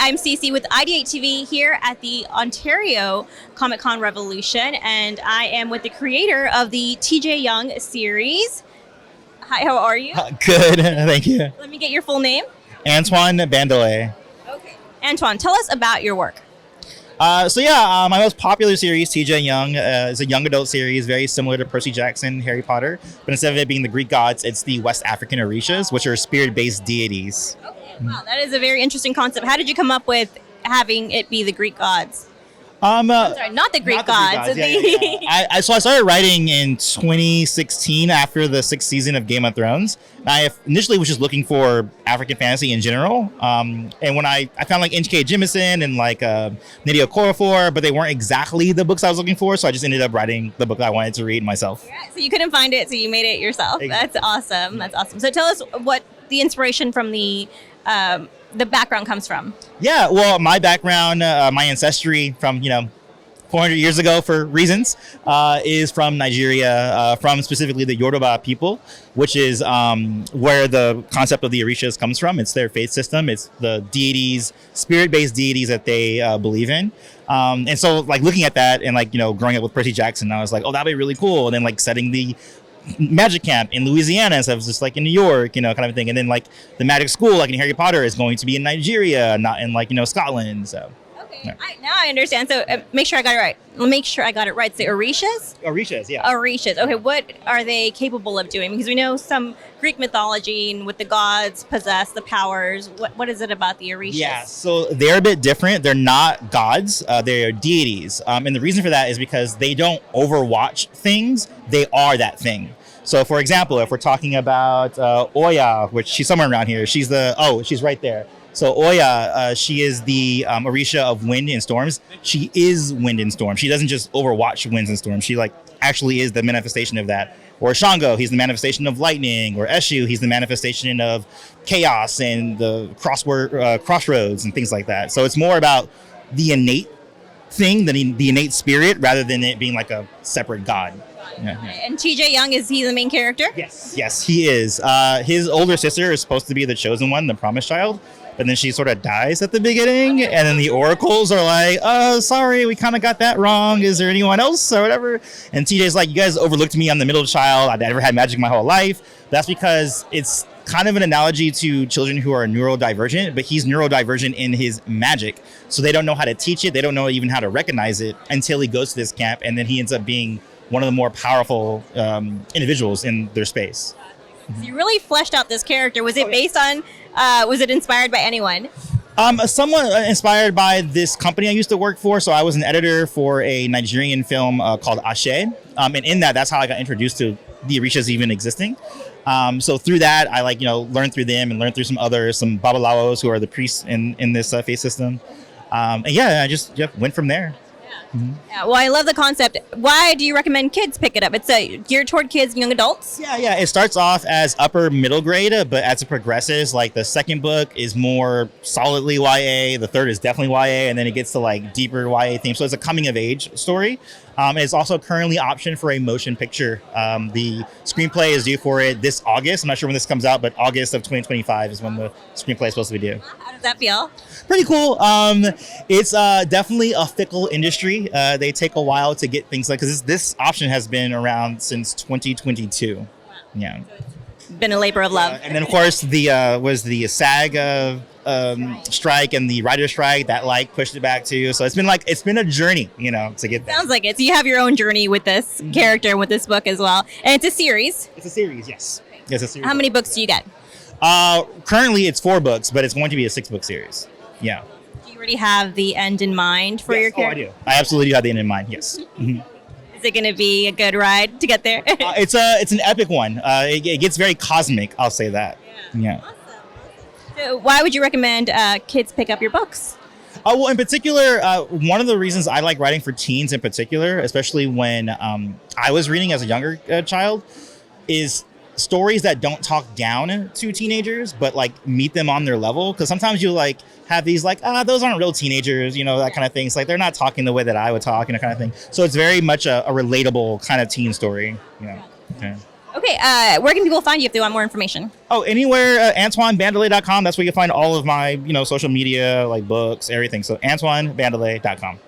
I'm CeCee with IdeateTV here at the Ontario Comic-Con Revolution, and I am with the creator of the TJ Young series. Hi, how are you? Good, thank you. Let me get your full name. Antoine Bandele. Okay. Antoine, tell us about your work. My most popular series, TJ Young, is a young adult series, very similar to Percy Jackson, Harry Potter. But instead of it being the Greek gods, it's the West African Orishas, which are spirit-based deities. Okay, wow, that is a very interesting concept. How did you come up with having it be the Greek gods? I'm sorry, not the Greek gods. Yeah. I started writing in 2016 after the 6th season of Game of Thrones. I initially was just looking for African fantasy in general. And when I found like N.K. Jemisin and like Nydia Okorafor, but they weren't exactly the books I was looking for. So I just ended up writing the book I wanted to read myself. Yeah, so you couldn't find it, so you made it yourself. Exactly. That's awesome. That's awesome. So tell us what the inspiration from the background comes from. Yeah, well, my background, my ancestry from, 400 years ago for reasons, is from Nigeria, from specifically the Yoruba people, which is where the concept of the Orishas comes from. It's their faith system. It's the deities, spirit-based deities that they believe in. And so like looking at that and growing up with Percy Jackson, I was like, oh, that'd be really cool. And then like setting the magic camp in Louisiana instead of just like in New York, kind of thing. And then like the magic school, like in Harry Potter, is going to be in Nigeria, not in Scotland. So. Okay, yeah. Now I understand. So make sure I got it right. Make sure I got it right. It's the Orishas? Orishas, yeah. Orishas. Okay, what are they capable of doing? Because we know some Greek mythology and with the gods possess the powers. What is it about the Orishas? Yeah, so they're a bit different. They're not gods. They're deities. And the reason for that is because they don't overwatch things. They are that thing. So, for example, if we're talking about Oya, which she's somewhere around here, she's right there. So Oya, she is the Orisha of wind and storms. She is wind and storm. She doesn't just overwatch winds and storms. She actually is the manifestation of that. Or Shango, he's the manifestation of lightning. Or Eshu, he's the manifestation of chaos and the crossroads and things like that. So it's more about the innate thing, the innate spirit, rather than it being like a separate god. Yeah. And TJ Young, is he the main character? Yes, he is. His older sister is supposed to be the chosen one, the promised child. But then she sort of dies at the beginning, and then the oracles are like, oh, sorry, we kind of got that wrong. Is there anyone else or whatever? And TJ's like, you guys overlooked me. I'm the middle child. I've never had magic my whole life. That's because it's kind of an analogy to children who are neurodivergent, but he's neurodivergent in his magic. So they don't know how to teach it. They don't know even how to recognize it until he goes to this camp, and then he ends up being one of the more powerful individuals in their space. So you really fleshed out this character. Was it based on, was it inspired by anyone? Somewhat inspired by this company I used to work for. So I was an editor for a Nigerian film called Ashe. And in that's how I got introduced to the Orishas even existing. So through that, I learned through them and learned through some Babalawos who are the priests in this faith system. I just went from there. Mm-hmm. Yeah, well, I love the concept. Why do you recommend kids pick it up? It's geared toward kids, young adults? Yeah. It starts off as upper middle grade, but as it progresses, like the second book is more solidly YA, the third is definitely YA, and then it gets to deeper YA themes. So it's a coming of age story. It's also currently optioned for a motion picture. The screenplay is due for it this August. I'm not sure when this comes out, but August of 2025 is when the screenplay is supposed to be due. How does that feel? Pretty cool. It's definitely a fickle industry. They take a while to get things because this option has been around since 2022. Wow. Yeah. It's been a labor of love. And then of course the SAG strike and the writer strike that pushed it back too. So it's been a journey, to get there. Sounds like it. So you have your own journey with this character and with this book as well. And it's a series. It's a series, yes. Yes, a series. How many books do you get? Currently it's 4 books, but it's going to be a 6-book series. Yeah. Do you already have the end in mind for your character? I do. I absolutely do have the end in mind, yes. Mm-hmm. Is it going to be a good ride to get there? It's an epic one. It gets very cosmic, I'll say that. Yeah. Awesome. So why would you recommend kids pick up your books? Well, in particular, one of the reasons I like writing for teens in particular, especially when I was reading as a younger child, is stories that don't talk down to teenagers, but meet them on their level. Because sometimes you have these those aren't real teenagers, that kind of thing. It's they're not talking the way that I would talk, kind of thing. So it's very much a relatable kind of teen story, Yeah. Okay, where can people find you if they want more information? Oh, anywhere, AntoineBandele.com. That's where you can find all of my, social media, like books, everything. So AntoineBandele.com.